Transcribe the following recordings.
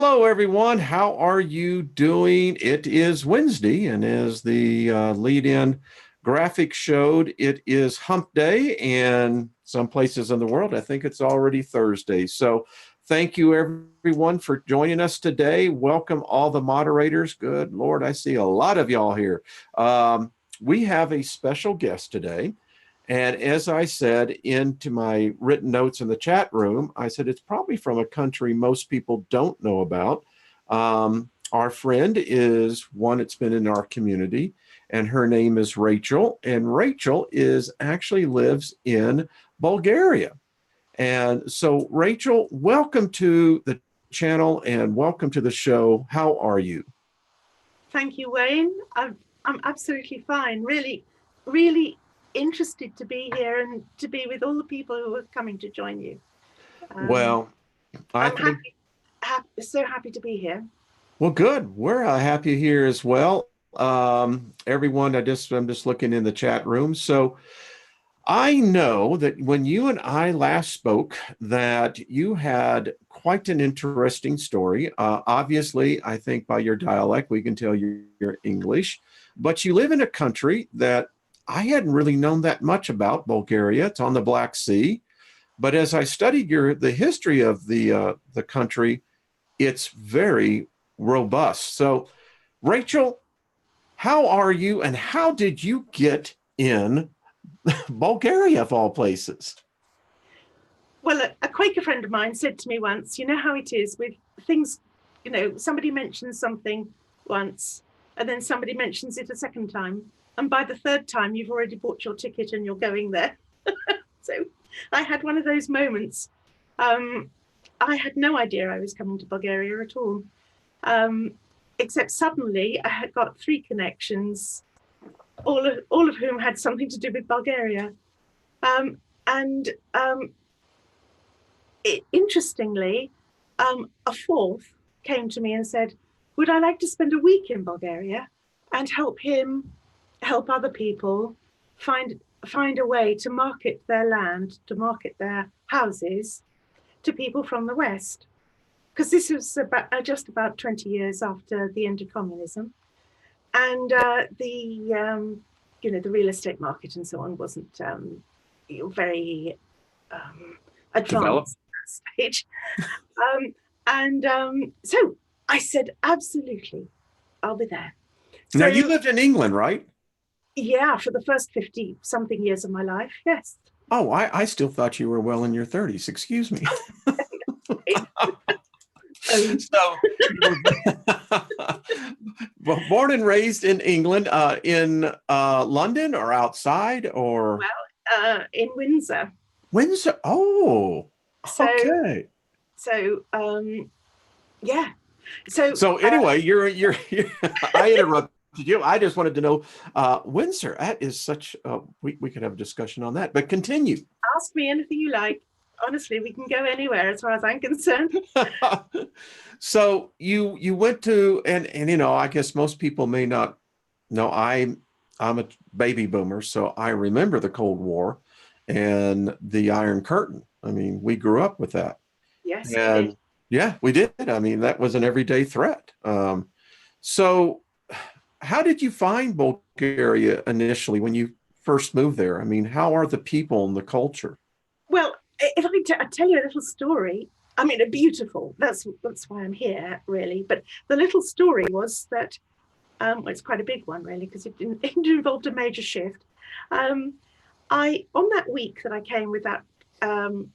Hello, everyone. How are you doing? It is Wednesday, and as the lead-in graphic showed, it is Hump Day, and some places in the world, I think it's already Thursday. So thank you, everyone, for joining us today. Welcome all the moderators. Good Lord, I see a lot of y'all here. We have a special guest today. And as I said into my written notes in the chat room, I said it's probably from a country most people don't know about. Our friend is one that's been in our community, and her name is Rachel. And Rachel actually lives in Bulgaria. And so, Rachel, welcome to the channel and welcome to the show. How are you? Thank you, Wayne. I'm absolutely fine. Really, really interested to be here and to be with all the people who are coming to join you. Well, I'm so happy to be here. Well, good. We're happy here as well. Everyone, I'm just looking in the chat room. So I know that when you and I last spoke, that you had quite an interesting story. Obviously, I think by your dialect, we can tell you're English, but you live in a country that I hadn't really known that much about, Bulgaria. It's on the Black Sea. But as I studied the history of the country, it's very robust. So, Rachel, how are you and how did you get in Bulgaria of all places? Well, a Quaker friend of mine said to me once, you know how it is with things, somebody mentions something once and then somebody mentions it a second time. And by the third time, you've already bought your ticket and you're going there. So I had one of those moments. I had no idea I was coming to Bulgaria at all. Except suddenly I had got three connections, all of whom had something to do with Bulgaria. Interestingly, a fourth came to me and said, would I like to spend a week in Bulgaria and help other people find a way to market their land, to market their houses to people from the West? Because this was just about 20 years after the end of communism, and the real estate market and so on wasn't very advanced at that stage. So I said, absolutely, I'll be there. Now, you lived in England, right? Yeah, for the first 50 something years of my life, yes. Oh, I still thought you were well in your 30s. Excuse me. So, well, born and raised in England, in London or outside or? Well, in Windsor. Windsor. Oh, okay. So, yeah. So anyway, you're I interrupted you. I just wanted to know, Windsor. That is such. We could have a discussion on that, but continue. Ask me anything you like. Honestly, we can go anywhere as far as I'm concerned. So you went to, and I guess most people may not know, I'm a baby boomer, so I remember the Cold War and the Iron Curtain. I mean, we grew up with that. Yes, and yeah, we did. I mean, that was an everyday threat. So how did you find Bulgaria initially when you first moved there? I mean, how are the people and the culture? Well, if I tell you a little story, I mean, a beautiful, that's why I'm here, really. But the little story was that, well, it's quite a big one, really, because it involved a major shift. On that week that I came with that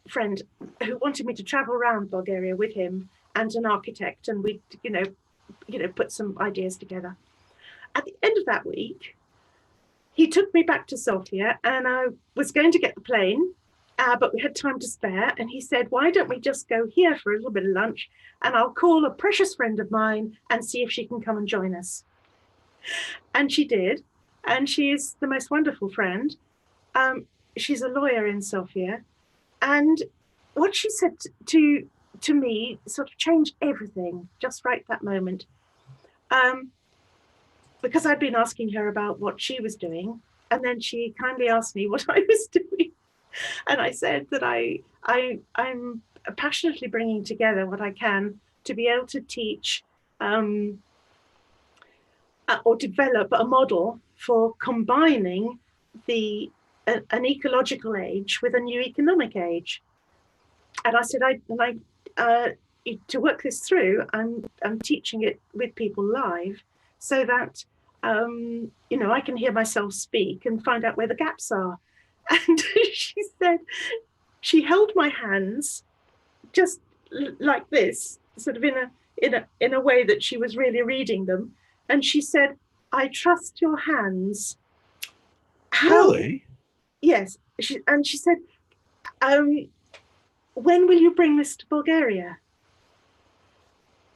friend who wanted me to travel around Bulgaria with him and an architect, and we'd, put some ideas together. At the end of that week, he took me back to Sofia, and I was going to get the plane, but we had time to spare. And he said, why don't we just go here for a little bit of lunch, and I'll call a precious friend of mine and see if she can come and join us. And she did. And she is the most wonderful friend. She's a lawyer in Sofia. And what she said to me sort of changed everything just right that moment. Because I'd been asking her about what she was doing. And then she kindly asked me what I was doing. And I said that I'm passionately bringing together what I can to be able to teach or develop a model for combining an ecological age with a new economic age. And I said, to work this through, I'm teaching it with people live, so that I can hear myself speak and find out where the gaps are. And she said, she held my hands just like this, sort of in a way that she was really reading them, and she said, "I trust your hands." Really? Yes. And she said, "When will you bring this to Bulgaria?"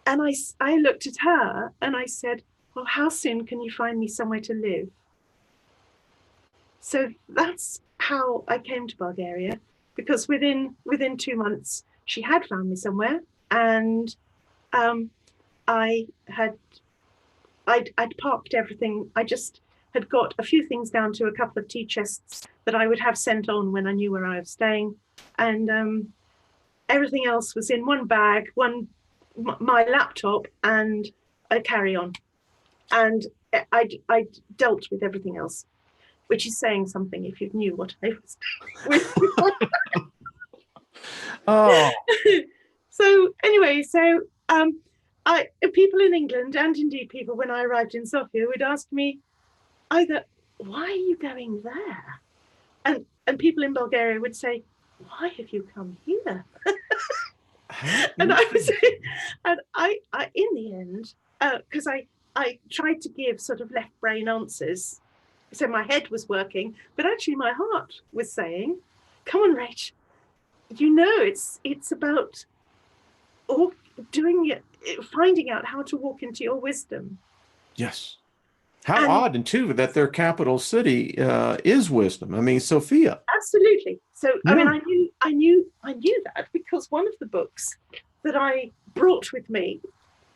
And I looked at her and I said, "Well, how soon can you find me somewhere to live?" So that's how I came to Bulgaria, because within 2 months she had found me somewhere, and I'd parked everything. I just had got a few things down to a couple of tea chests that I would have sent on when I knew where I was staying, and everything else was in one bag, my laptop and a carry-on, and I dealt with everything else, which is saying something if you knew what I was doing. Oh, So anyway, people in England, and indeed people when I arrived in Sofia, would ask me either, "Why are you going there?" And people in Bulgaria would say, "Why have you come here?" And I was, and I in the end, because I tried to give sort of left brain answers, so my head was working, but actually my heart was saying, "Come on, Rach, it's about doing it, finding out how to walk into your wisdom." yes. How odd, and too, that their capital city is wisdom. I mean, Sophia. Absolutely. So, I mean, Yeah. I knew that because one of the books that I brought with me,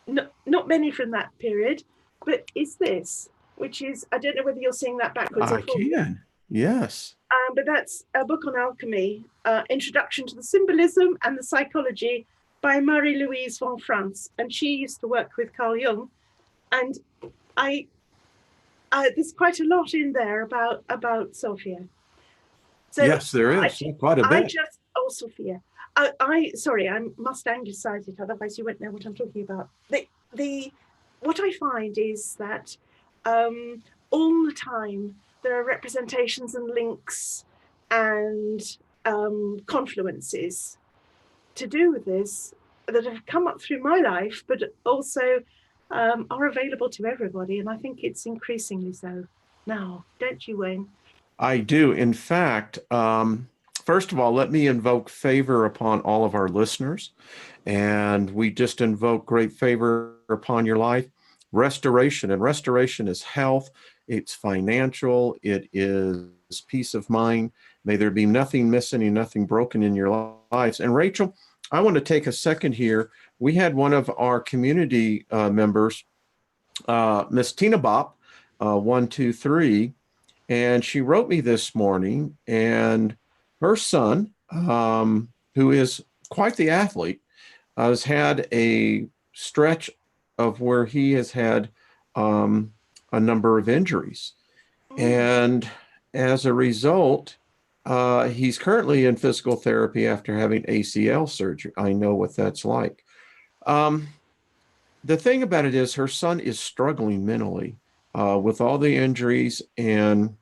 not many from that period, but is this, which is, I don't know whether you're seeing that backwards or I forwards. can. Yes. But that's a book on alchemy, Introduction to the Symbolism and the Psychology by Marie-Louise von France. And she used to work with Carl Jung. And there's quite a lot in there about Sophia. So Yes, there is quite a bit. Sophia. Sorry, I must anglicize it, otherwise you won't know what I'm talking about. What I find is that all the time there are representations and links and confluences to do with this that have come up through my life, but also are available to everybody. And I think it's increasingly so now. Don't you, Wayne? I do. In fact, first of all, let me invoke favor upon all of our listeners. And we just invoke great favor upon your life. Restoration. And restoration is health, it's financial, it is peace of mind. May there be nothing missing and nothing broken in your lives. And Rachel, I want to take a second here. We had one of our community members, Miss Tina Bop, 123, and she wrote me this morning, and her son, who is quite the athlete, has had a stretch of where he has had a number of injuries. And as a result, he's currently in physical therapy after having ACL surgery. I know what that's like. The thing about it is her son is struggling mentally with all the injuries, and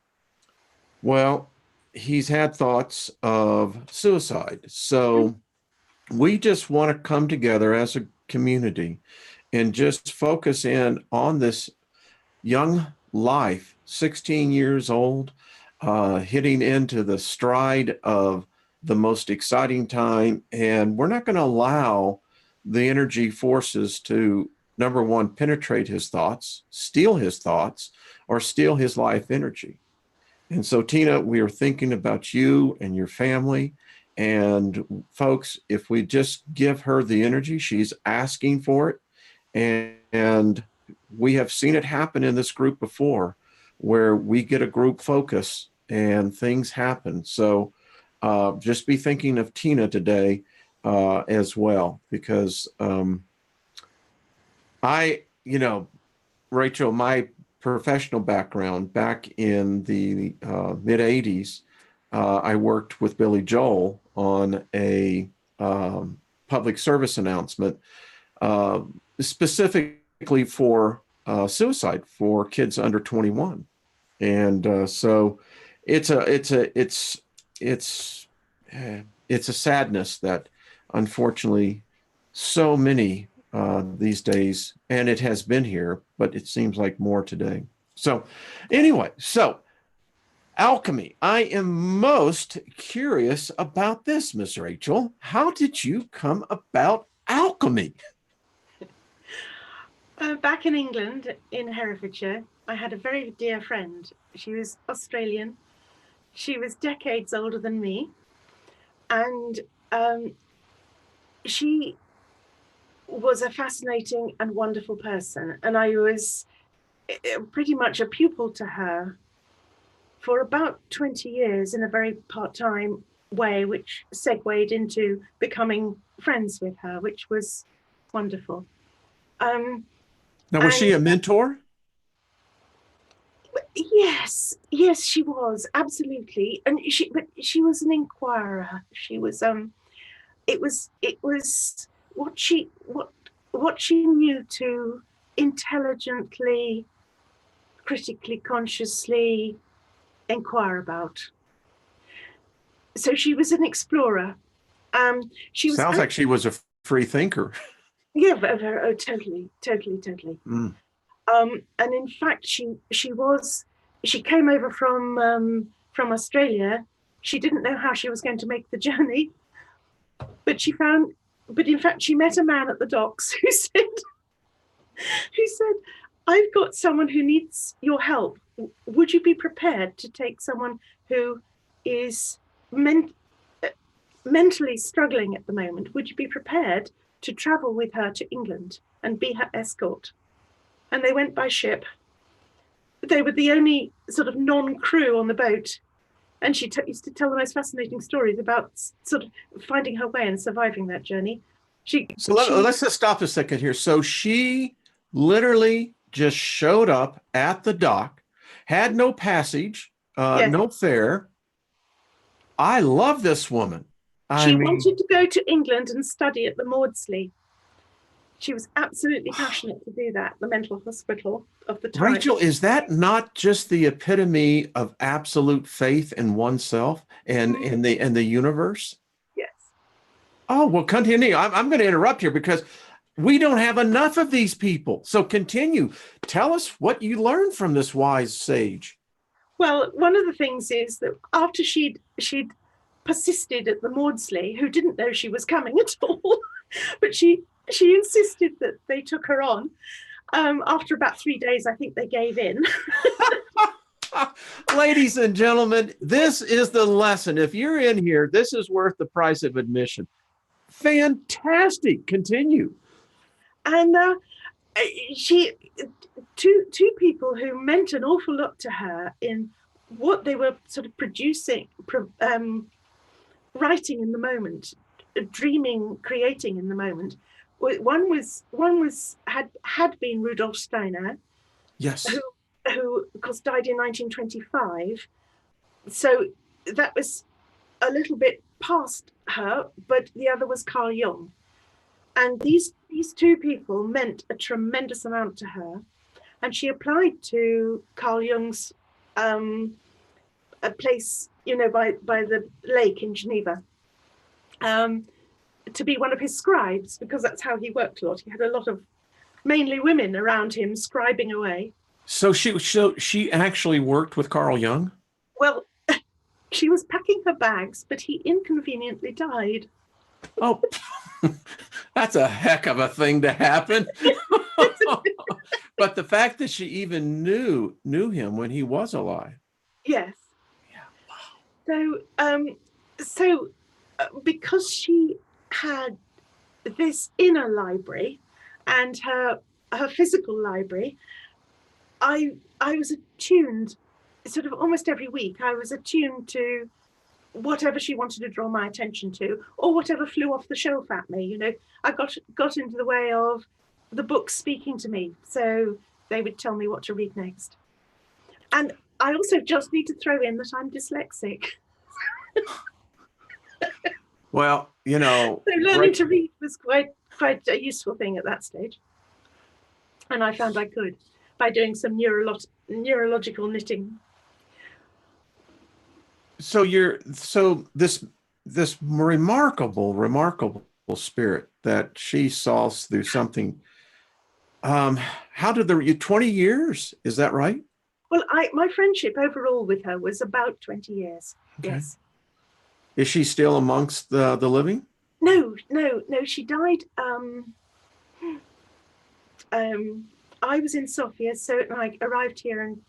well, he's had thoughts of suicide. So we just want to come together as a community and just focus in on this young life, 16 years old, hitting into the stride of the most exciting time. And we're not going to allow the energy forces to, number one, penetrate his thoughts, steal his thoughts, or steal his life energy. And so, Tina, we are thinking about you and your family. And folks, if we just give her the energy, she's asking for it. And we have seen it happen in this group before, where we get a group focus and things happen. So just be thinking of Tina today as well, because Rachel, my professional background back in the mid 80s, I worked with Billy Joel on a public service announcement uh, specifically for suicide for kids under 21. And so it's a it's a it's it's a sadness that unfortunately so many these days, and it has been here, but it seems like more today. So anyway, so alchemy. I am most curious about this, Miss Rachel. How did you come about alchemy? Back in England, in Herefordshire, I had a very dear friend. She was Australian. She was decades older than me. And she was a fascinating and wonderful person. And I was pretty much a pupil to her for about 20 years in a very part-time way, which segued into becoming friends with her, which was wonderful. Now, was she a mentor? Yes, she was absolutely, and but she was an inquirer. She was it was what she knew to intelligently, critically, consciously inquire about. So she was an explorer. She was Sounds like she was a free thinker. Yeah, oh, totally. Mm. And in fact, she came over from Australia. She didn't know how she was going to make the journey, but in fact, she met a man at the docks who said, "I've got someone who needs your help. Would you be prepared to take someone who is mentally struggling at the moment? Would you be prepared to travel with her to England and be her escort?" And they went by ship. They were the only sort of non-crew on the boat. And she used to tell the most fascinating stories about sort of finding her way and surviving that journey. Let's just stop a second here. So she literally just showed up at the dock, had no passage, Yes. no fare. I love this woman. She wanted to go to England and study at the Maudsley. She was absolutely passionate to do that, the mental hospital of the time. Rachel, is that not just the epitome of absolute faith in oneself and in the universe? Yes. Oh, well, continue. I'm going to interrupt here because we don't have enough of these people. So continue. Tell us what you learned from this wise sage. Well, one of the things is that after she'd persisted at the Maudsley, who didn't know she was coming at all, but she insisted that they took her on. After about 3 days, I think they gave in. Ladies and gentlemen, this is the lesson. If you're in here, this is worth the price of admission. Fantastic. Continue. And two people who meant an awful lot to her in what they were sort of producing, writing in the moment, dreaming, creating in the moment. One had been Rudolf Steiner, yes, who of course died in 1925. So that was a little bit past her, but the other was Carl Jung. And these two people meant a tremendous amount to her. And she applied to Carl Jung's a place, by the lake in Geneva, to be one of his scribes, because that's how he worked a lot. He had a lot of mainly women around him scribing away. So she actually worked with Carl Jung? Well, she was packing her bags, but he inconveniently died. Oh, that's a heck of a thing to happen. But the fact that she even knew him when he was alive. Yes. Yeah. Wow. So because she had this inner library and her physical library, I was attuned sort of almost every week. I was attuned to whatever she wanted to draw my attention to, or whatever flew off the shelf at me. I got into the way of the books speaking to me. So they would tell me what to read next. And I also just need to throw in that I'm dyslexic. Well, you know, So learning to read was quite a useful thing at that stage. And I found I could by doing some neurological knitting. So this remarkable spirit that she saw through something. How did you 20 years? Is that right? Well, my friendship overall with her was about 20 years. Okay. Yes. Is she still amongst the living? No. She died. I was in Sofia, so I arrived here and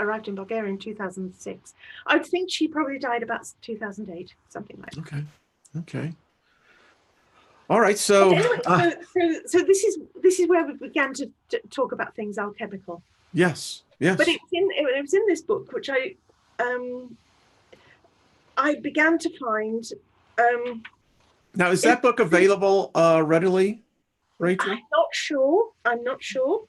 arrived in Bulgaria in 2006. I think she probably died about 2008, something like that. Okay. All right. So, anyway, so this is where we began to talk about things alchemical. Yes. But it was in this book which I began to find. Now, is that book available readily, Rachel? I'm not sure.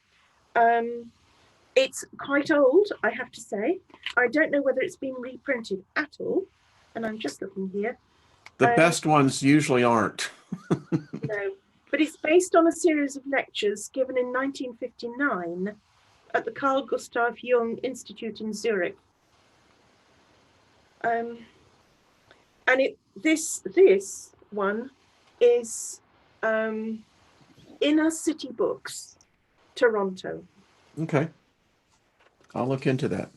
It's quite old, I have to say. I don't know whether it's been reprinted at all. And I'm just looking here. The best ones usually aren't. No, but it's based on a series of lectures given in 1959 at the Carl Gustav Jung Institute in Zurich. And this one is Inner City Books, Toronto. Okay. I'll look into that.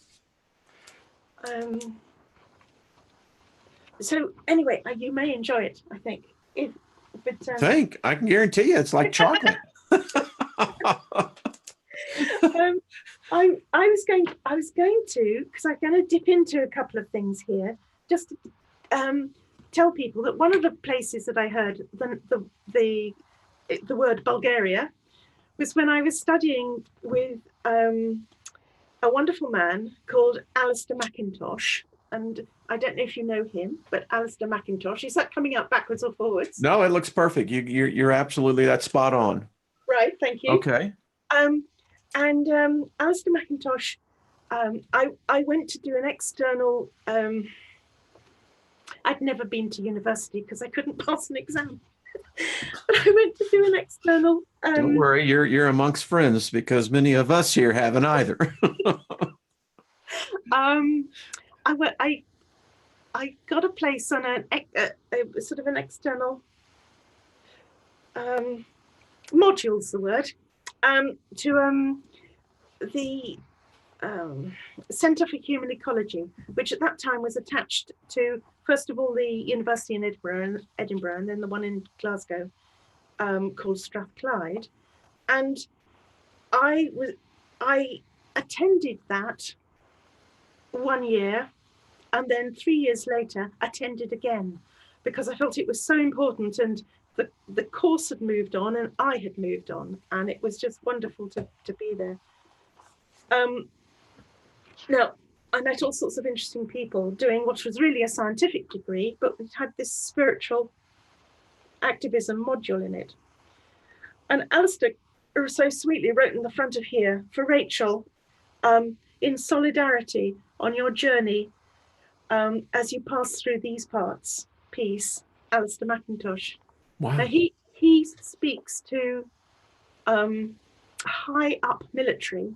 So anyway, you may enjoy it, I think. I can guarantee you it's like chocolate. I was going to, because I'm going to dip into a couple of things here, just to tell people that one of the places that I heard the word Bulgaria was when I was studying with a wonderful man called Alistair McIntosh. And I don't know if you know him, but Alistair McIntosh, is that coming up backwards or forwards? No, it looks perfect. You're absolutely, that's spot on. Right, thank you. Okay. And Alistair McIntosh, I went to do an external, I'd never been to university because I couldn't pass an exam. But I went to do an external. Don't worry, you're amongst friends because many of us here haven't either. I got a place on a sort of an external module's the word, to the Centre for Human Ecology, which at that time was attached to, first of all, the University in Edinburgh, and then the one in Glasgow, called Strathclyde. And I attended that 1 year, and then 3 years later attended again, because I felt it was so important, and the course had moved on and I had moved on, and it was just wonderful to be there. Now, I met all sorts of interesting people doing what was really a scientific degree, but it had this spiritual activism module in it. And Alistair so sweetly wrote in the front of here, for Rachel, in solidarity on your journey, as you pass through these parts, peace, Alistair McIntosh. Wow. Now he speaks to high up military.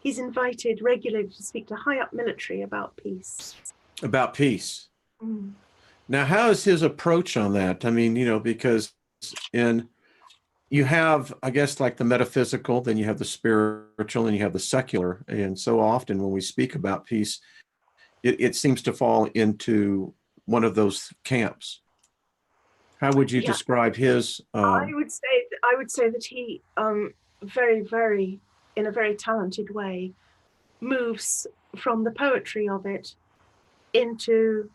He's invited regularly to speak to high up military about peace. About peace. Mm. Now, how is his approach on that? I mean, because you have, I guess, like the metaphysical, then you have the spiritual, and you have the secular. And so often when we speak about peace, it seems to fall into one of those camps. How would you describe his? I would say that he very, very, in a very talented way, moves from the poetry of it into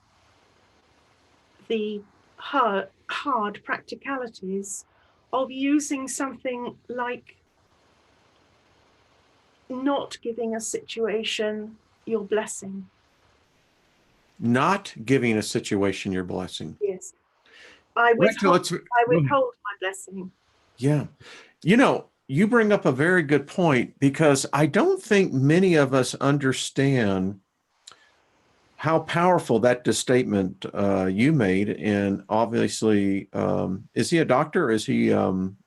the hard practicalities of using something like not giving a situation your blessing. Not giving a situation your blessing. Yes. I withhold my blessing. Yeah. You bring up a very good point, because I don't think many of us understand how powerful that statement you made. And obviously, is he a doctor? Or is he in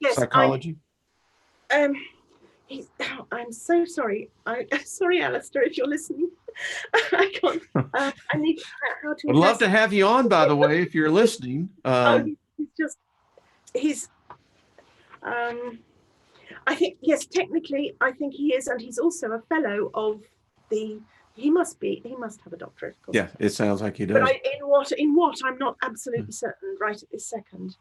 Yes, psychology? um, I'm so sorry. Sorry, Alistair, if you're listening. I can't. I need how to Would love address. to have you on, by the way, if you're listening. Oh, he's. I think, yes, technically, I think he is, and he's also a fellow of the. He must have a doctorate, of course. Yeah, it sounds like he But does. in what I'm not absolutely certain right at this second.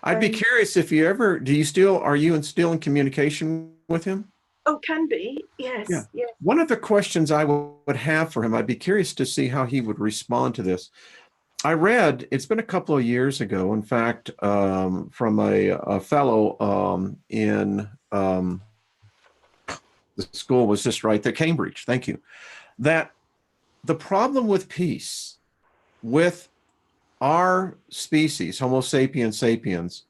I'd be curious if you ever, are you still in communication with him? Oh, can be. Yes. Yeah. Yes. One of the questions I would have for him, I'd be curious to see how he would respond to this. I read, it's been a couple of years ago, in fact, from a fellow in the school was just right there, Cambridge, thank you, that the problem with peace with our species, Homo sapiens sapiens,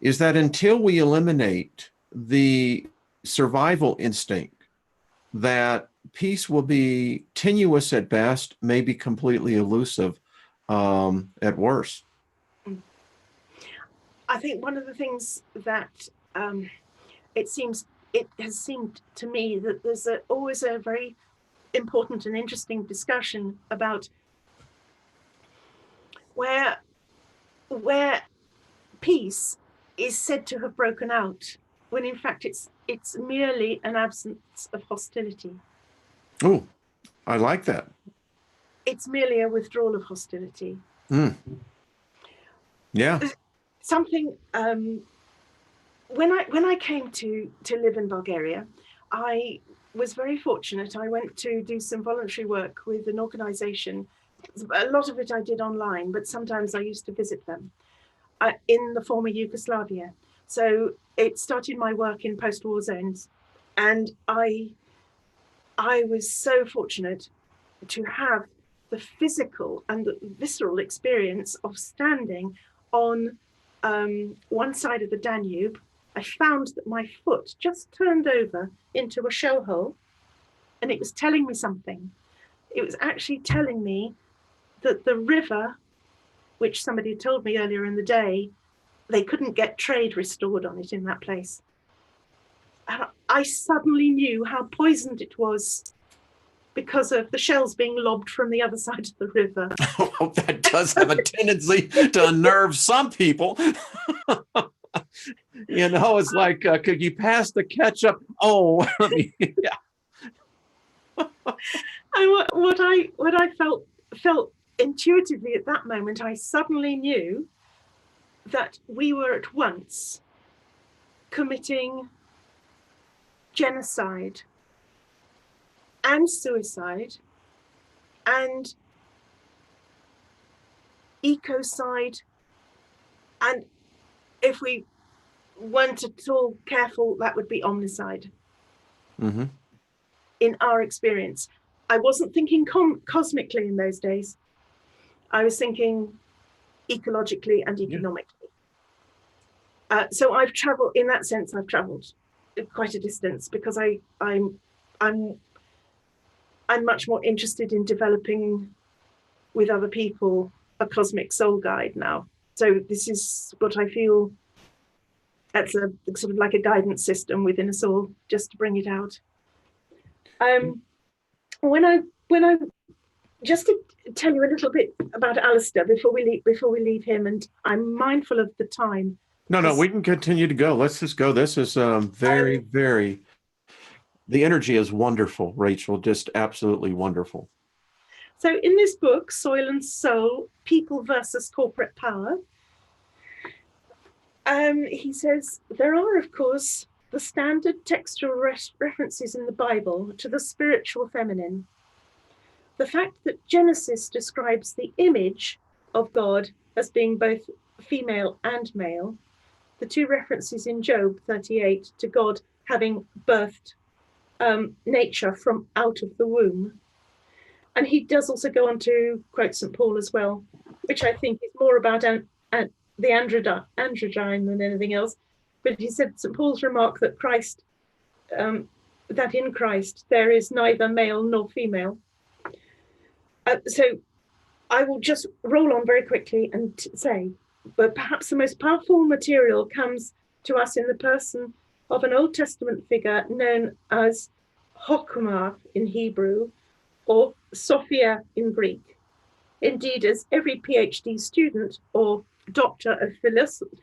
is that until we eliminate the survival instinct, that peace will be tenuous at best, maybe completely elusive at worst. I think one of the things that it has seemed to me that there's always a very important and interesting discussion about where peace is said to have broken out, when in fact it's merely an absence of hostility. Oh, I like that. It's merely a withdrawal of hostility. Yeah. Something when I came to live in Bulgaria, I was very fortunate. I went to do some voluntary work with an organization. A lot of it I did online, but sometimes I used to visit them in the former Yugoslavia. So it started my work in post-war zones, and I was so fortunate to have the physical and the visceral experience of standing on one side of the Danube. I found that my foot just turned over into a shell hole, and it was telling me something. It was actually telling me that the river, which somebody had told me earlier in the day, they couldn't get trade restored on it in that place. And I suddenly knew how poisoned it was because of the shells being lobbed from the other side of the river. Oh, that does have a tendency to unnerve some people. It's like, could you pass the ketchup? Oh, yeah. And what I felt intuitively at that moment, I suddenly knew that we were at once committing genocide and suicide and ecocide, and if we weren't at all careful, that would be omnicide. Mm-hmm. In our experience, I wasn't thinking cosmically in those days. I was thinking ecologically and economically. Yeah. So I've traveled, in that sense, I've traveled quite a distance, because I'm much more interested in developing with other people a cosmic soul guide now. So this is what I feel, that's a sort of like a guidance system within us all, just to bring it out. When I just to tell you a little bit about Alistair before we leave him, and I'm mindful of the time. No, we can continue to go. Let's just go. This is very, very, the energy is wonderful, Rachel, just absolutely wonderful. So in this book, Soil and Soul, People versus Corporate Power, he says, there are, of course, the standard textual references in the Bible to the spiritual feminine. The fact that Genesis describes the image of God as being both female and male, the two references in Job 38 to God having birthed nature from out of the womb. And he does also go on to quote St. Paul as well, which I think is more about the androgyne than anything else. But he said St. Paul's remark that that in Christ there is neither male nor female. So I will just roll on very quickly and say, but perhaps the most powerful material comes to us in the person of an Old Testament figure known as Hokmah in Hebrew or Sophia in Greek. Indeed, as every PhD student or doctor of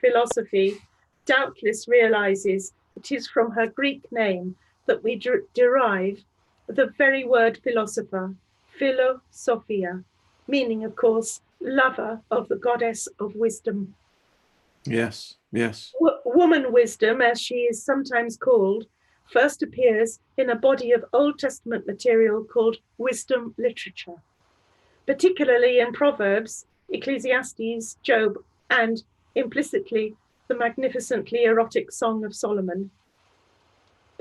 philosophy doubtless realizes, it is from her Greek name that we derive the very word philosopher, philosophia, meaning, of course, lover of the goddess of wisdom. Yes, yes. Woman wisdom, as she is sometimes called, first appears in a body of Old Testament material called wisdom literature, particularly in Proverbs, Ecclesiastes, Job, and implicitly the magnificently erotic Song of Solomon.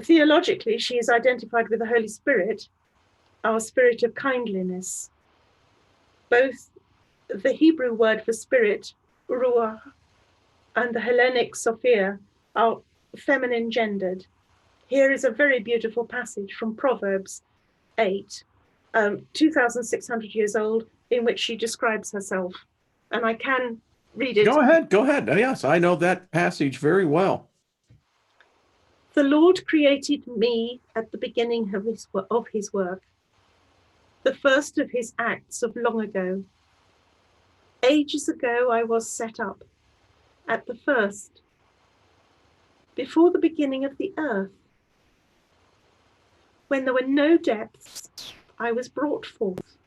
Theologically, she is identified with the Holy Spirit, our spirit of kindliness. Both the Hebrew word for spirit, ruach, and the Hellenic Sophia are feminine gendered. Here is a very beautiful passage from Proverbs 8, 2,600 years old, in which she describes herself. And I can read it. Go ahead, go ahead. Yes, I know that passage very well. The Lord created me at the beginning of his work, the first of his acts of long ago. Ages ago I was set up, at the first, before the beginning of the earth. When there were no depths, I was brought forth.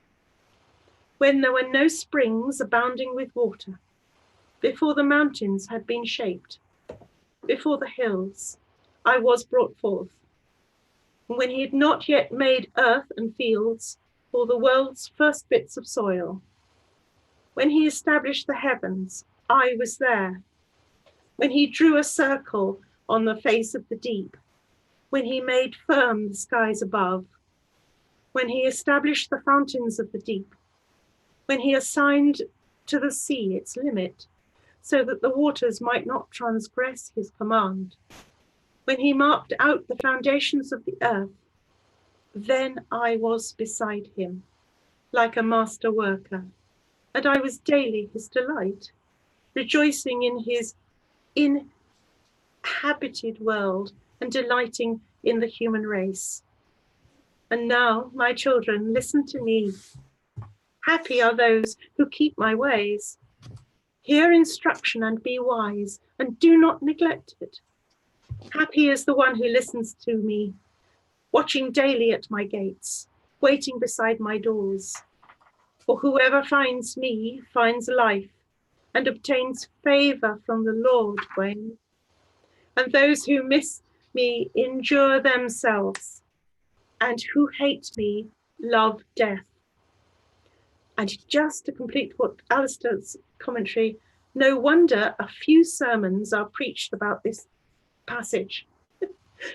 When there were no springs abounding with water, before the mountains had been shaped, before the hills, I was brought forth. And when he had not yet made earth and fields, or the world's first bits of soil, when he established the heavens, I was there. When he drew a circle on the face of the deep, when he made firm the skies above, when he established the fountains of the deep, when he assigned to the sea its limit, so that the waters might not transgress his command, when he marked out the foundations of the earth, then I was beside him, like a master worker, and I was daily his delight, rejoicing in his inhabited world and delighting in the human race. And now, my children, listen to me. Happy are those who keep my ways. Hear instruction and be wise, and do not neglect it. Happy is the one who listens to me, watching daily at my gates, waiting beside my doors. For whoever finds me finds life and obtains favor from the Lord, Wayne. And those who miss me injure themselves, and who hate me love death. And just to complete what Alistair's commentary, no wonder a few sermons are preached about this passage.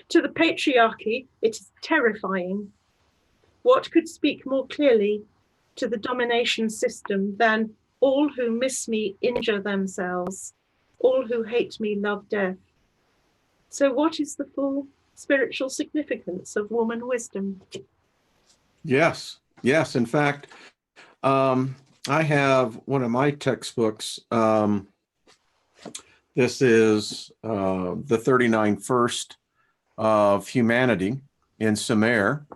To the patriarchy, it is terrifying. What could speak more clearly to the domination system than all who miss me injure themselves, all who hate me love death? So what is the full spiritual significance of woman wisdom? Yes, yes. In fact, I have one of my textbooks. This is the 39 First of Humanity in Sumer.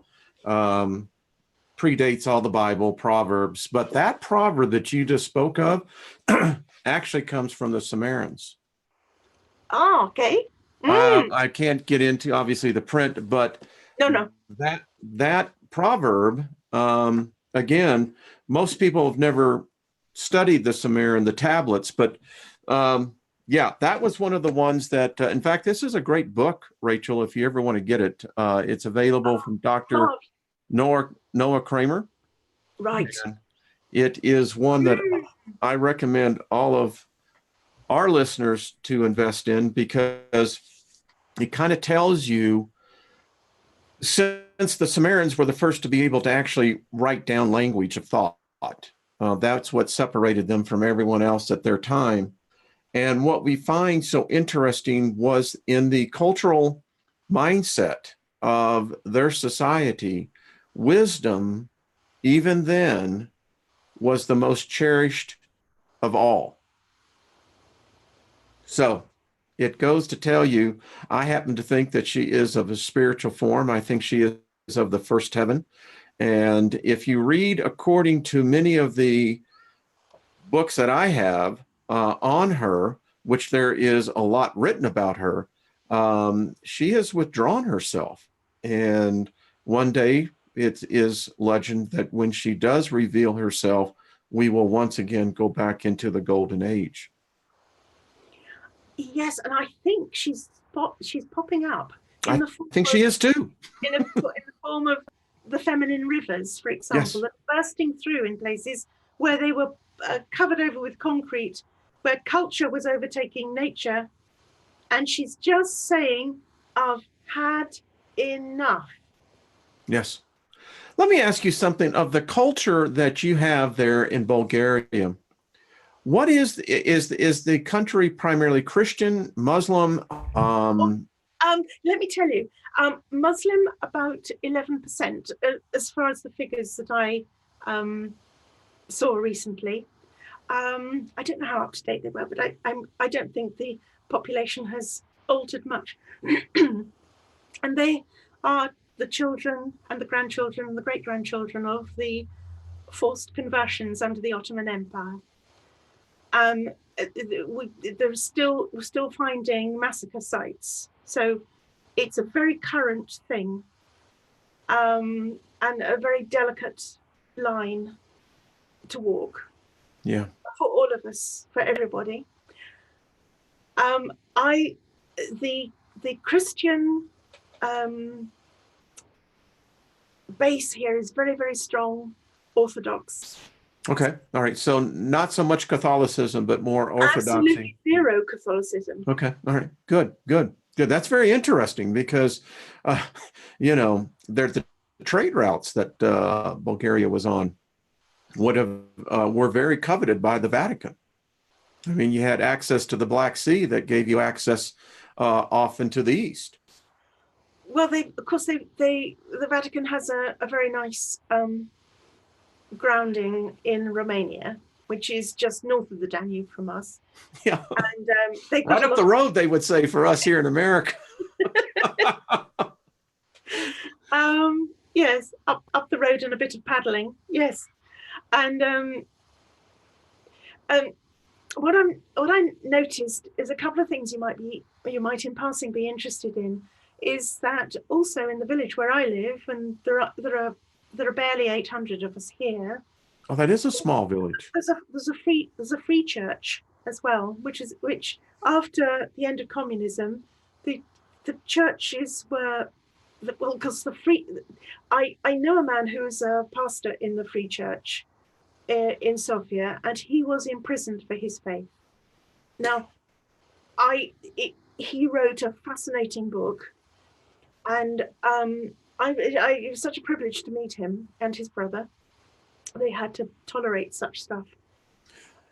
Predates all the Bible, Proverbs, but that proverb that you just spoke of actually comes from the Sumerians. Oh, okay. I can't get into obviously the print, but No. that proverb, again, most people have never studied the Sumerian, the tablets, but yeah, that was one of the ones that, in fact, this is a great book, Rachel, if you ever want to get it. It's available from Dr. Noah Kramer. Right. And it is one that I recommend all of our listeners to invest in because it kind of tells you, since the Sumerians were the first to be able to actually write down language of thought, that's what separated them from everyone else at their time. And what we find so interesting was in the cultural mindset of their society, wisdom, even then, was the most cherished of all. So it goes to tell you, I happen to think that she is of a spiritual form. I think she is of the first heaven. And if you read according to many of the books that I have on her, which there is a lot written about her, she has withdrawn herself. And one day it is legend that when she does reveal herself, we will once again go back into the golden age. Yes, and I think she's popping up. I think she is too. In the form of the feminine rivers, for example, that are bursting through in places where they were covered over with concrete, where culture was overtaking nature. And she's just saying, I've had enough. Yes. Let me ask you something of the culture that you have there in Bulgaria. What is the country primarily Christian, Muslim? Let me tell you, Muslim about 11%, as far as the figures that I saw recently. I don't know how up to date they were, but I don't think the population has altered much. And they are the children and the grandchildren and the great-grandchildren of the forced conversions under the Ottoman Empire. We're still finding massacre sites, so it's a very current thing, and a very delicate line to walk. Yeah, for all of us, for everybody. The Christian base here is very, very strong, Orthodox. okay, all right. So not so much Catholicism, but more Orthodoxy. Absolutely zero Catholicism. Okay, all right, good. That's very interesting because, there's the trade routes that Bulgaria was on were very coveted by the Vatican. I mean, you had access to the Black Sea that gave you access off into the east. Well, the Vatican has a very nice grounding in Romania, which is just north of the Danube from us. Yeah, and they right up the road, they would say, for us here in America. Yes, up the road and a bit of paddling. Yes, and what I noticed is a couple of things you might in passing be interested in. Is that also in the village where I live, and there are barely 800 of us here. Oh, that is a small village. There's a free church as well, which after the end of communism, the churches were because I know a man who is a pastor in the free church in Sofia, and he was imprisoned for his faith. Now, he wrote a fascinating book, and it was such a privilege to meet him and his brother. They had to tolerate such stuff.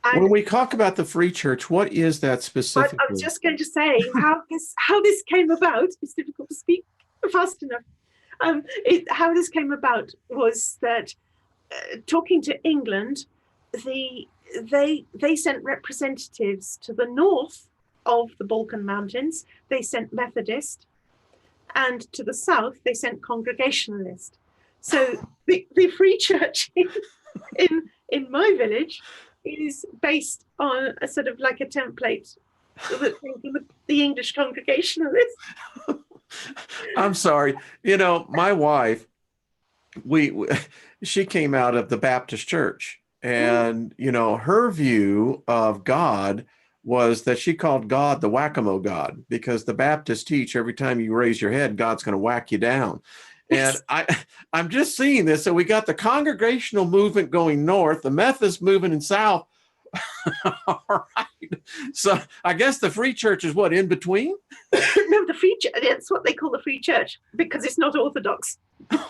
And when we talk about the free church, what is that specifically? I was just going to say how this came about. It's difficult to speak fast enough. How this came about was that talking to England, they sent representatives to the north of the Balkan Mountains. They sent Methodist, and to the south they sent Congregationalist. So the free church in my village is based on a sort of like a template that the English Congregationalist. I'm sorry. My wife, she came out of the Baptist church, and, her view of God was that she called God the whack-a-mole God, because the Baptists teach every time you raise your head, God's going to whack you down. And I'm just seeing this. So we got the congregational movement going north, the Methodist movement in south. All right. So I guess the free church is what, in between? No, the free church, that's what they call the free church, because it's not Orthodox.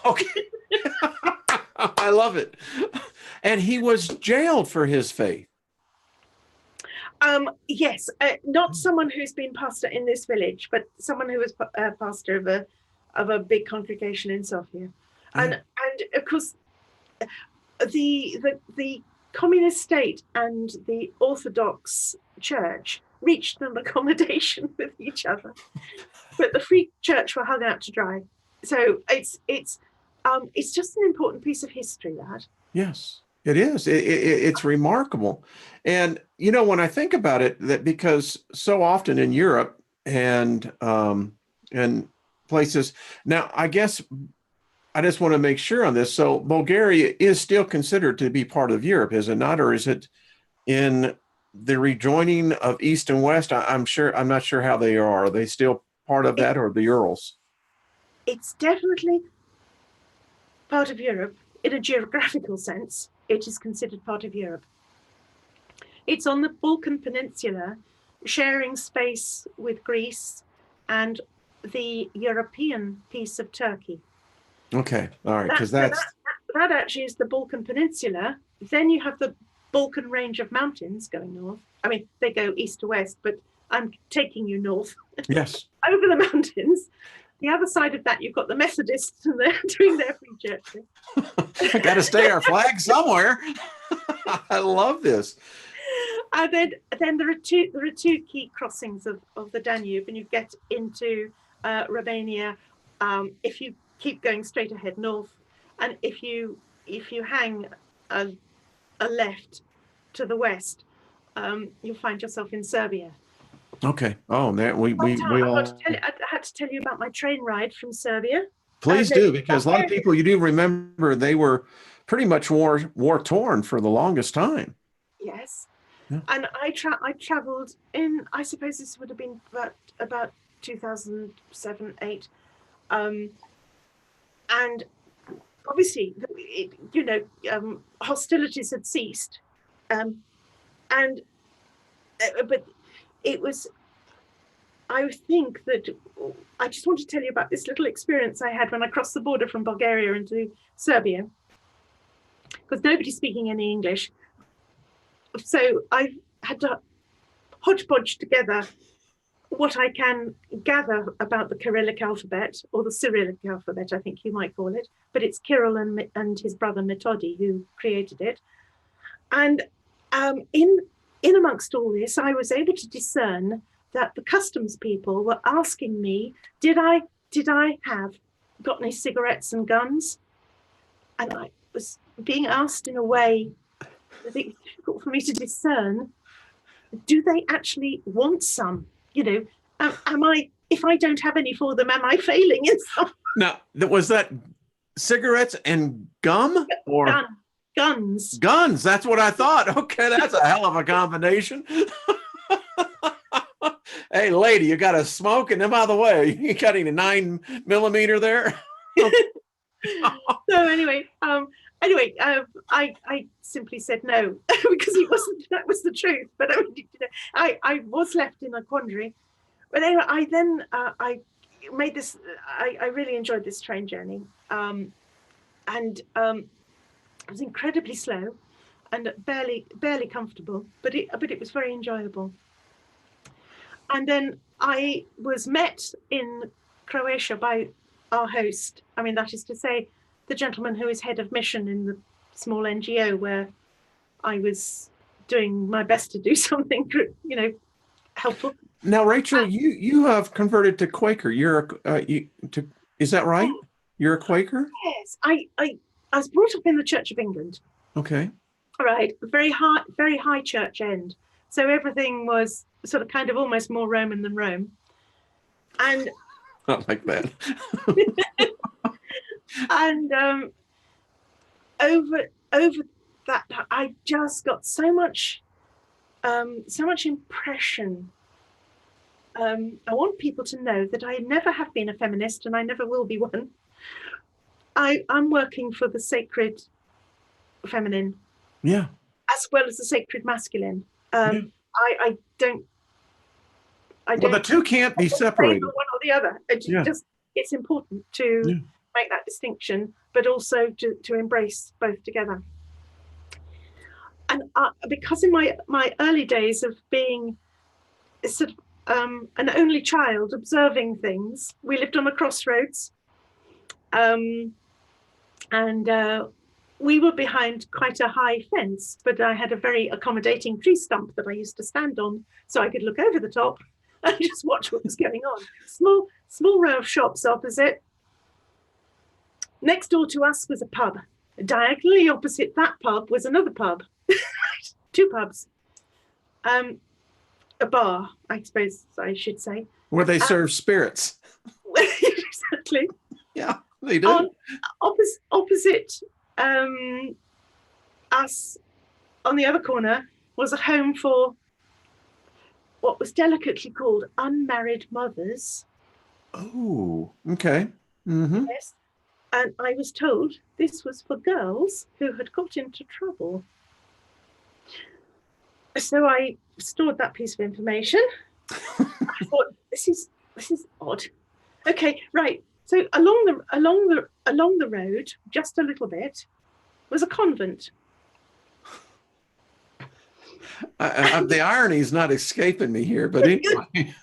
Okay. I love it. And he was jailed for his faith. Yes, not someone who's been pastor in this village, but someone who was pastor of a big congregation in Sofia, and of course the communist state and the Orthodox Church reached an accommodation with each other, but the Free Church were hung out to dry. So it's just an important piece of history, that. Yes, it is. It's remarkable. And, you know, when I think about it, that because so often in Europe and places, now, I guess I just want to make sure on this. So Bulgaria is still considered to be part of Europe, is it not? Or is it in the rejoining of East and West? I'm not sure how they are. Are they still part of that, or the Urals? It's definitely part of Europe. In a geographical sense, it is considered part of Europe. It's on the Balkan Peninsula, sharing space with Greece and the European piece of Turkey. Okay, all right, because that actually is the Balkan Peninsula. Then you have the Balkan range of mountains going north. I mean, they go east to west, but I'm taking you north. Yes. Over the mountains. The other side of that, you've got the Methodists, and they're doing their free churches. I got to stay our flag somewhere. I love this. And then there are two key crossings of the Danube, and you get into Romania if you keep going straight ahead north, and if you hang a left to the west, you'll find yourself in Serbia. Okay. Oh, there we all. I had to tell you about my train ride from Serbia. Please do, because a lot of people, you do remember, they were pretty much war torn for the longest time. Yes. Yeah. And I traveled in, I suppose this would have been about 2007, 8. And obviously, hostilities had ceased. But it was, I think that I just want to tell you about this little experience I had when I crossed the border from Bulgaria into Serbia, because nobody's speaking any English. So I had to hodgepodge together what I can gather about the Cyrillic alphabet, or the Cyrillic alphabet, I think you might call it, but it's Kirill and his brother Metodi who created it. And in amongst all this, I was able to discern that the customs people were asking me, did I have got any cigarettes and guns? And I was being asked in a way that it was difficult for me to discern. Do they actually want some? You know, am I, if I don't have any for them, am I failing in some? Now, was that cigarettes and gum, or guns? Guns. That's what I thought. Okay, that's a hell of a combination. Hey, lady, you got a smoke, and then by the way, you got any 9mm there? So anyway, I simply said no because it wasn't. That was the truth. But I mean, I was left in a quandary. But anyway, I made this. I really enjoyed this train journey, and it was incredibly slow, and barely comfortable. But it was very enjoyable. And then I was met in Croatia by our host. I mean, that is to say, the gentleman who is head of mission in the small NGO where I was doing my best to do something, helpful. Now, Rachel, you have converted to Quaker. Is that right? You're a Quaker? Yes, I was brought up in the Church of England. Okay. All right, very high church end. So everything was sort of kind of almost more Roman than Rome. And not like that. And over that, I just got so much impression. I want people to know that I never have been a feminist, and I never will be one. I'm working for the sacred feminine, yeah, as well as the sacred masculine. Yeah. I don't. Well, the two can't be separated. One or the other. It's important to make that distinction, but also to embrace both together. And because in my early days of being sort of an only child observing things, we lived on a crossroads, and we were behind quite a high fence, but I had a very accommodating tree stump that I used to stand on so I could look over the top and just watch what was going on. Small row of shops opposite. Next door to us was a pub. Diagonally opposite that pub was another pub. Two pubs. A bar, I suppose I should say. Where they serve spirits. Exactly. Yeah, they do. Opposite us, on the other corner, was a home for what was delicately called unmarried mothers. Oh, okay. Mm-hmm. Yes. And I was told this was for girls who had got into trouble. So I stored that piece of information. I thought, this is odd. Okay, right. So along the road, just a little bit, was a convent. The irony is not escaping me here, but anyway.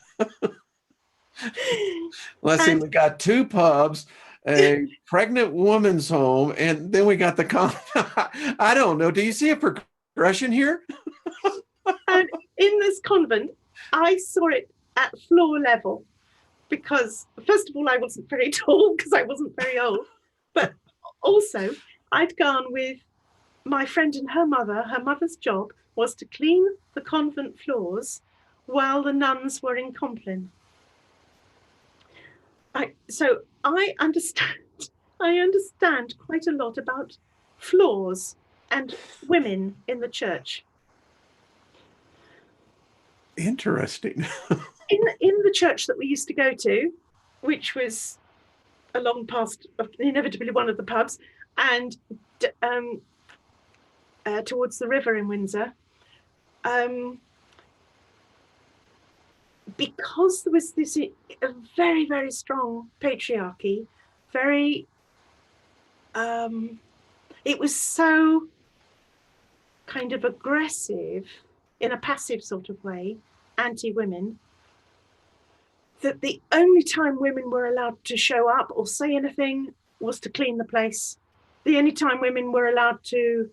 Let's see, we got two pubs, a pregnant woman's home, and then we got the I don't know. Do you see a progression here? And in this convent, I saw it at floor level because, first of all, I wasn't very tall because I wasn't very old. But also, I'd gone with my friend and her mother. Her mother's job was to clean the convent floors while the nuns were in Compline. So I understand quite a lot about floors and women in the church. Interesting. in the church that we used to go to, which was along past inevitably one of the pubs, and towards the river in Windsor, because there was this a very, very strong patriarchy, it was so kind of aggressive in a passive sort of way, anti-women, that the only time women were allowed to show up or say anything was to clean the place. The only time women were allowed to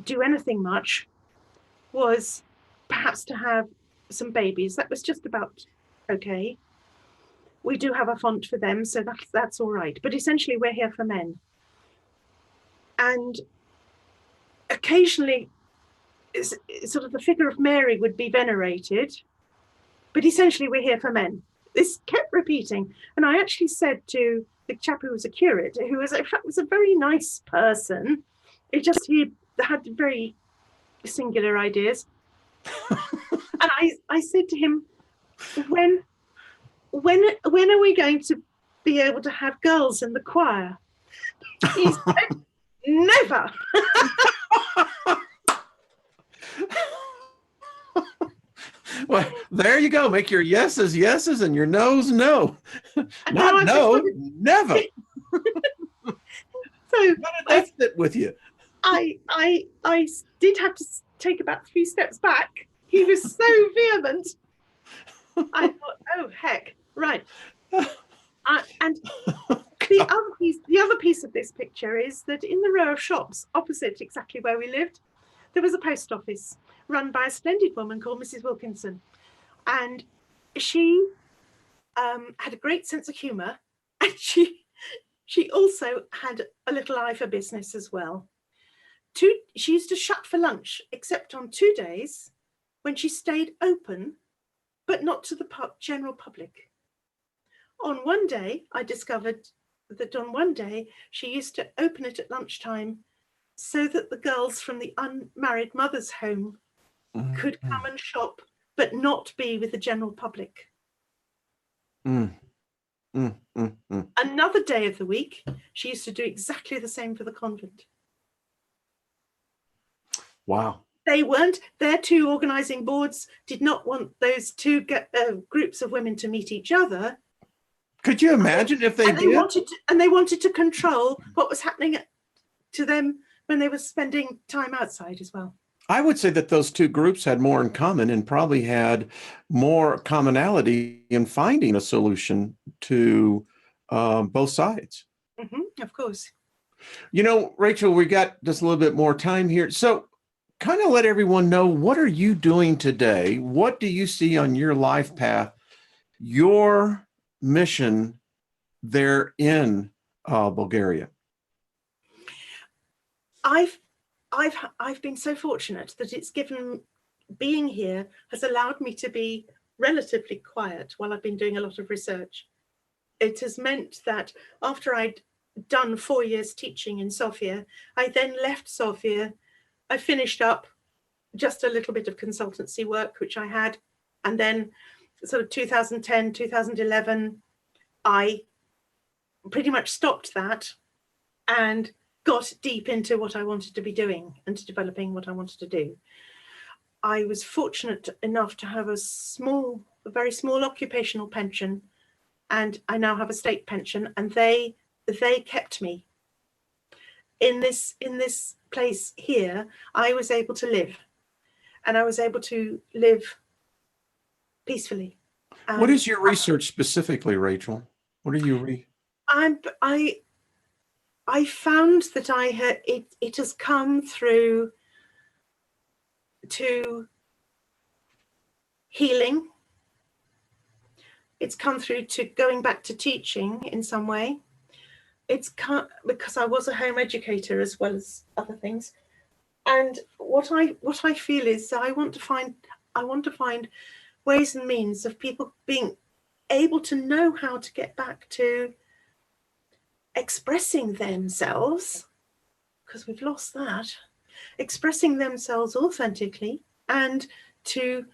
do anything much was perhaps to have some babies. That was just about okay. We do have a font for them, so that's all right. But essentially, we're here for men. And occasionally, sort of the figure of Mary would be venerated, but essentially we're here for men. This kept repeating. And I actually said to the chap who was a curate, who was a very nice person, he had very singular ideas. And I said to him, when are we going to be able to have girls in the choir? He said, never. Well, there you go. Make your yeses yeses and your noes no. Not no, never. So how did that sit with you? I did have to take about 3 steps back. He was so vehement. I thought, oh heck, right. And the other piece of this picture is that in the row of shops opposite exactly where we lived, there was a post office run by a splendid woman called Mrs. Wilkinson. And she had a great sense of humour, and she also had a little eye for business as well. She used to shut for lunch, except on 2 days when she stayed open, but not to the general public. On one day, I discovered that on one day, she used to open it at lunchtime so that the girls from the unmarried mother's home could come and shop, but not be with the general public. Another day of the week, she used to do exactly the same for the convent. Wow. Their two organising boards did not want those two groups of women to meet each other. Could you imagine if they did? They wanted to control what was happening to them when they were spending time outside as well. I would say that those two groups had more in common and probably had more commonality in finding a solution to both sides. Of course. You know, Rachel, we got just a little bit more time here. So kind of let everyone know, what are you doing today? What do you see on your life path, your mission there in Bulgaria? I've been so fortunate that being here has allowed me to be relatively quiet while I've been doing a lot of research. It has meant that after I'd done 4 years teaching in Sofia, I then left Sofia. I finished up just a little bit of consultancy work, which I had. And then sort of 2010, 2011, I pretty much stopped that and got deep into what I wanted to be doing and to developing what I wanted to do. I was fortunate enough to have a very small occupational pension, and I now have a state pension, and they kept me in this place here. I was able to live, and I was able to live peacefully. What is your research specifically, Rachel? What are you I found that it has come through to healing. It's come through to going back to teaching in some way. It's come because I was a home educator as well as other things. And what I feel is I want to find ways and means of people being able to know how to get back to expressing themselves, because we've lost that, expressing themselves authentically, and to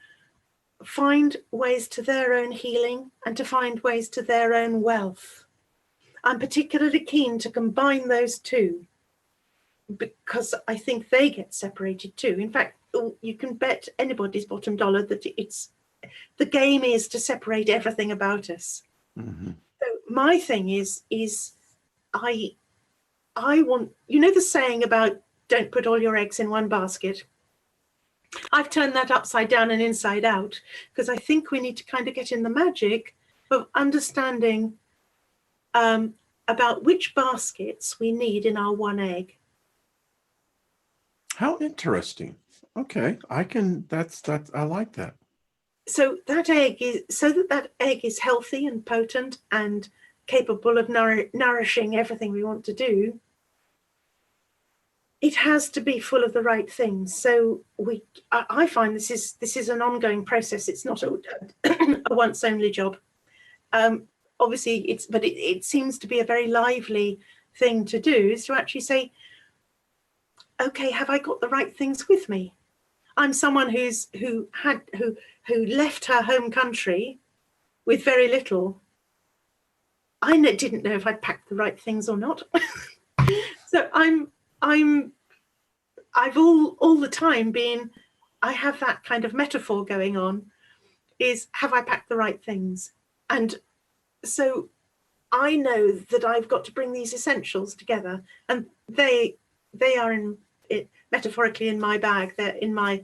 find ways to their own healing and to find ways to their own wealth. I'm particularly keen to combine those two because I think they get separated too. In fact, you can bet anybody's bottom dollar that the game is to separate everything about us. So my thing is I want, you know, the saying about don't put all your eggs in one basket. I've turned that upside down and inside out, because I think we need to kind of get in the magic of understanding about which baskets we need in our one egg. How interesting. Okay, I like that. So that egg is healthy and potent and capable of nourishing everything we want to do. It has to be full of the right things. So I find this is an ongoing process. It's not a once only job. Obviously, it seems to be a very lively thing to do, is to actually say, okay, have I got the right things with me? I'm someone who left her home country with very little. I didn't know if I'd packed the right things or not. So I've all the time been, I have that kind of metaphor going on, is have I packed the right things? And so I know that I've got to bring these essentials together, and they are metaphorically in my bag. They're in my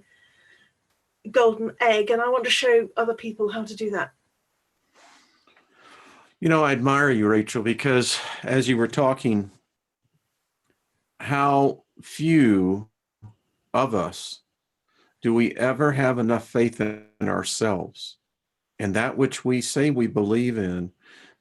golden egg, and I want to show other people how to do that. You know, I admire you, Rachel, because as you were talking, how few of us do we ever have enough faith in ourselves and that which we say we believe in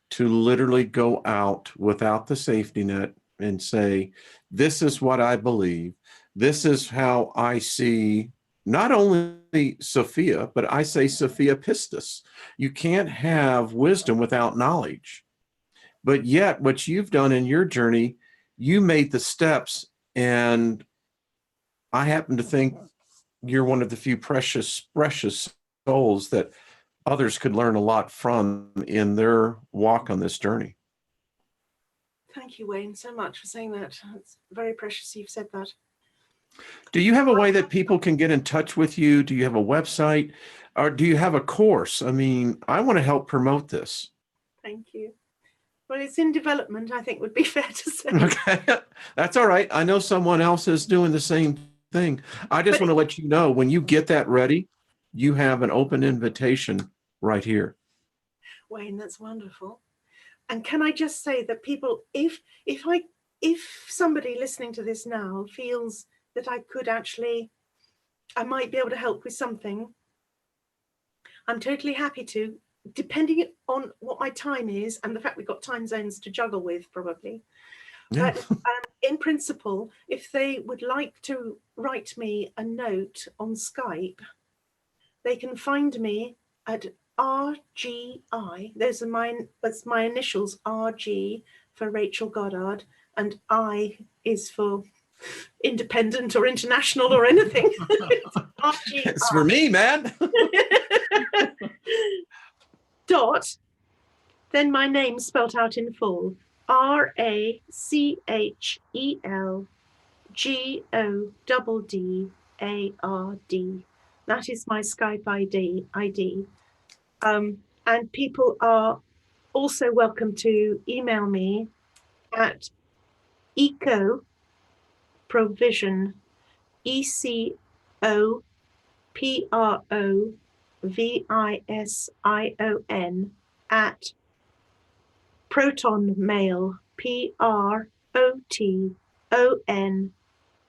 to literally go out without the safety net and say, this is what I believe. This is how I see not only Sophia, but I say Sophia Pistis. You can't have wisdom without knowledge. But yet what you've done in your journey, you made the steps, and I happen to think you're one of the few precious souls that others could learn a lot from in their walk on this journey. Thank you, Wayne, so much for saying that. It's very precious you've said that. Do you have a way that people can get in touch with you? Do you have a website, or do you have a course? I mean, I want to help promote this. Thank you. Well, it's in development, I think would be fair to say. Okay, that's all right. I know someone else is doing the same thing. I just But want to let you know, when you get that ready, you have an open invitation right here. Wayne, that's wonderful. And can I just say that people, if somebody listening to this now feels that I might be able to help with something, I'm totally happy to, depending on what my time is and the fact we've got time zones to juggle with probably. Yeah. But in principle, if they would like to write me a note on Skype, they can find me at RGI. That's my initials, RG for Rachel Goddard, and I is for independent or international or anything. It's for me, man. Dot, then my name spelt out in full, RACHELGODDARD. That is my Skype ID. And people are also welcome to email me at ecoprovision, ECOPROVISION at protonmail, PROTON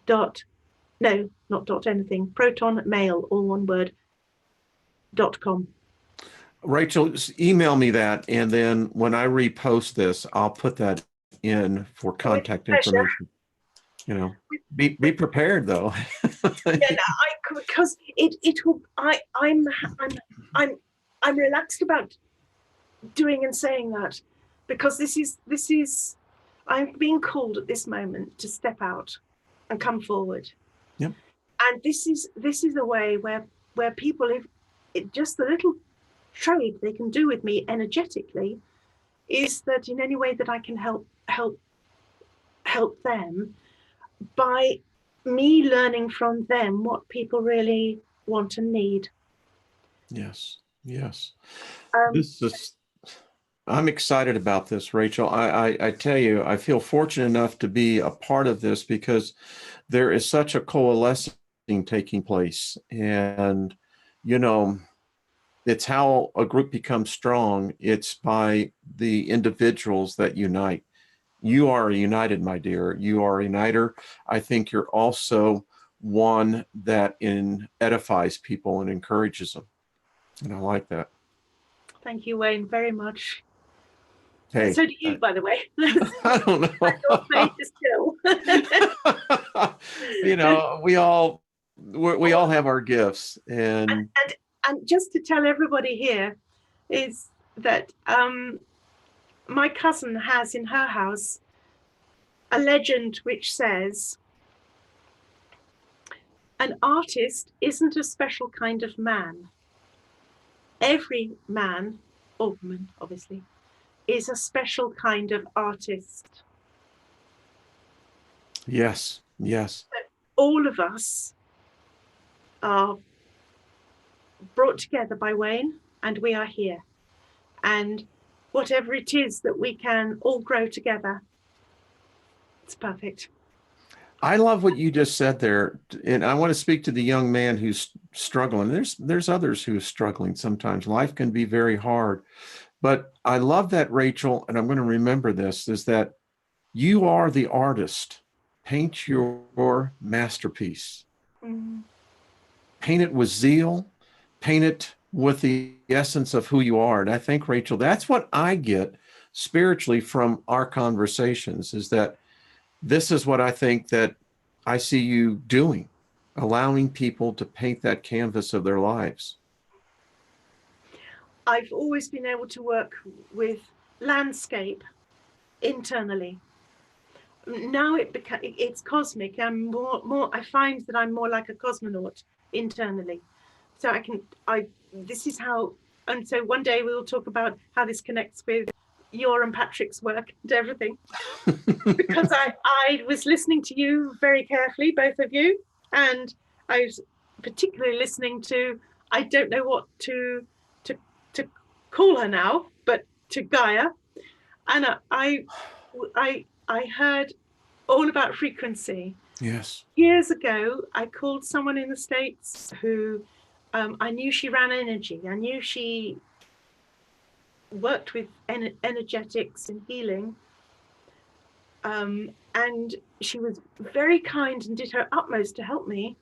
dot, no, not dot anything, protonmail, all one word, .com. Rachel, email me that, and then when I repost this, I'll put that in for contact information. You know, be prepared though. Yeah, no, because it will. I'm relaxed about doing and saying that, because this is I'm being called at this moment to step out and come forward. Yep. And this is a way where people, if just the little trade they can do with me energetically, is that in any way that I can help them by me learning from them what people really want and need. Yes. Yes. Um, I'm excited about this, Rachel. I tell you, I feel fortunate enough to be a part of this, because there is such a coalescing taking place. And, you know, it's how a group becomes strong. It's by the individuals that unite. You are united, my dear. You are a uniter. I think you're also one that edifies people and encourages them. And I like that. Thank you, Wayne, very much. Hey, so do you, by the way. I don't know. You know, we all have our gifts, and just to tell everybody here is that my cousin has in her house a legend which says an artist isn't a special kind of man. Every man, or woman, obviously, is a special kind of artist. yes. All of us are brought together by Wayne, and we are here. And whatever it is that we can all grow together, it's perfect. I love what you just said there, and I want to speak to the young man who's struggling. There's others who are struggling sometimes. Life can be very hard, but I love that, Rachel, and I'm going to remember this, is that you are the artist. Paint your masterpiece. Mm. Paint it with zeal. Paint it with the essence of who you are. And I think, Rachel, that's what I get spiritually from our conversations, is that this is what I think that I see you doing, allowing people to paint that canvas of their lives. I've always been able to work with landscape internally. Now it's cosmic. I'm more. I find that I'm more like a cosmonaut internally. So this is how. And so one day we'll talk about how this connects with your and Patrick's work and everything. Because I was listening to you very carefully, both of you, and I was particularly listening to, I don't know what to call her now, but to Gaia. And I heard all about frequency. Yes. Years ago, I called someone in the States who I knew she ran energy. I knew she worked with energetics and healing. And she was very kind and did her utmost to help me.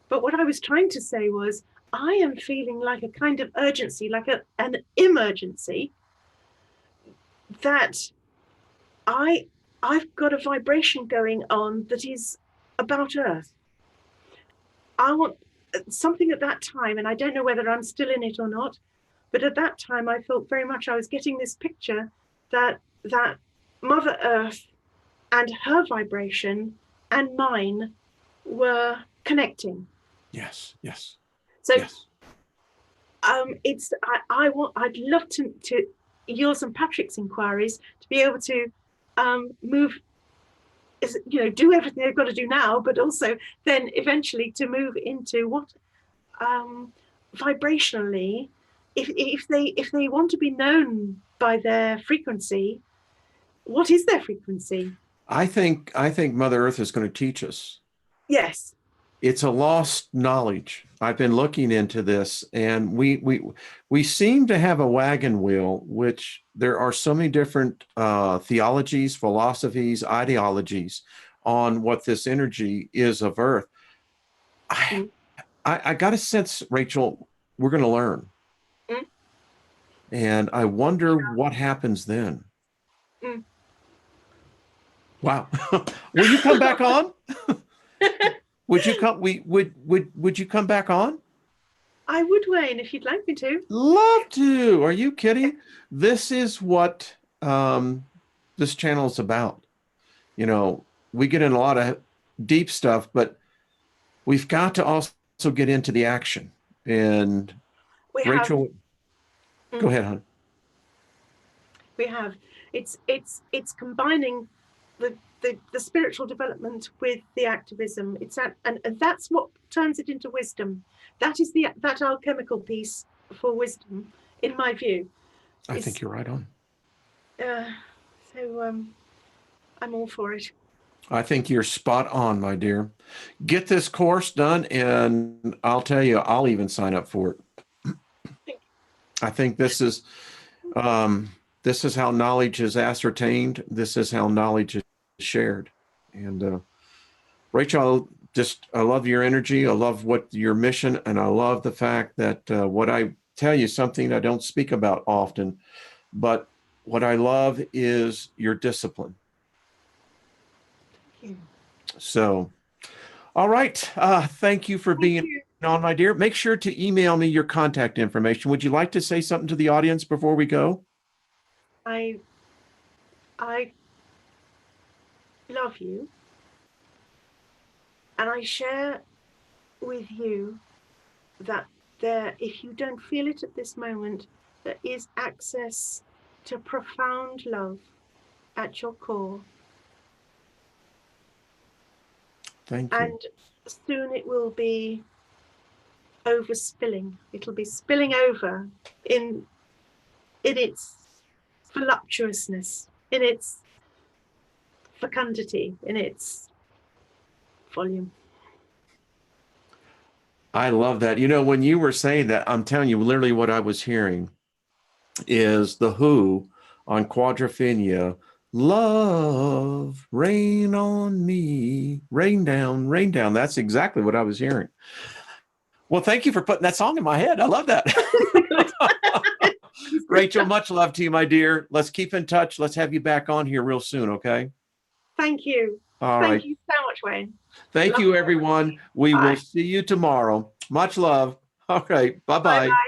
But what I was trying to say was, I am feeling like a kind of urgency, like an emergency, that I've got a vibration going on that is about Earth. I want something at that time, and I don't know whether I'm still in it or not, but at that time I felt very much I was getting this picture that Mother Earth and her vibration and mine were connecting. Yes. Yes. So yes. I'd love to yours and Patrick's inquiries to be able to move, do everything they've got to do now, but also then eventually to move into what vibrationally, if they want to be known by their frequency, what is their frequency? I think Mother Earth is going to teach us. Yes. It's a lost knowledge. I've been looking into this, and we seem to have a wagon wheel, which there are so many different theologies, philosophies, ideologies on what this energy is of Earth. I got a sense, Rachel, we're going to learn. Mm. And I wonder what happens then. Mm. Wow. Will you come back on? Would you come? Would you come back on? I would, Wayne, if you'd like me to. Love to. Are you kidding? This is what this channel is about. We get in a lot of deep stuff, but we've got to also get into the action. And Rachel, go ahead, hon. We have. It's combining the spiritual development with the activism. And that's what turns it into wisdom. That is that alchemical piece for wisdom, in my view. I think you're right on. So I'm all for it. I think you're spot on, my dear. Get this course done, and I'll tell you, I'll even sign up for it. I think this is how knowledge is ascertained. This is how knowledge is shared. And Rachel, I love your energy. I love what your mission, and I love the fact that what I tell you, something I don't speak about often, but what I love is your discipline. Thank you. So, all right. Thank you for being on, my dear. Make sure to email me your contact information. Would you like to say something to the audience before we go? I love you, and I share with you that if you don't feel it at this moment, there is access to profound love at your core. Thank you. And soon it will be overspilling. It'll be spilling over in its voluptuousness, in its fecundity, in its volume. I love that. When you were saying that, I'm telling you, literally what I was hearing is the Who on Quadrophenia. Love, rain on me, rain down, rain down. That's exactly what I was hearing. Well, thank you for putting that song in my head. I love that. Rachel, much love to you, my dear. Let's keep in touch. Let's have you back on here real soon, okay? Thank you. All right. Thank you so much, Wayne. Thank you, everyone. We will see you tomorrow. Much love. All right. Bye-bye.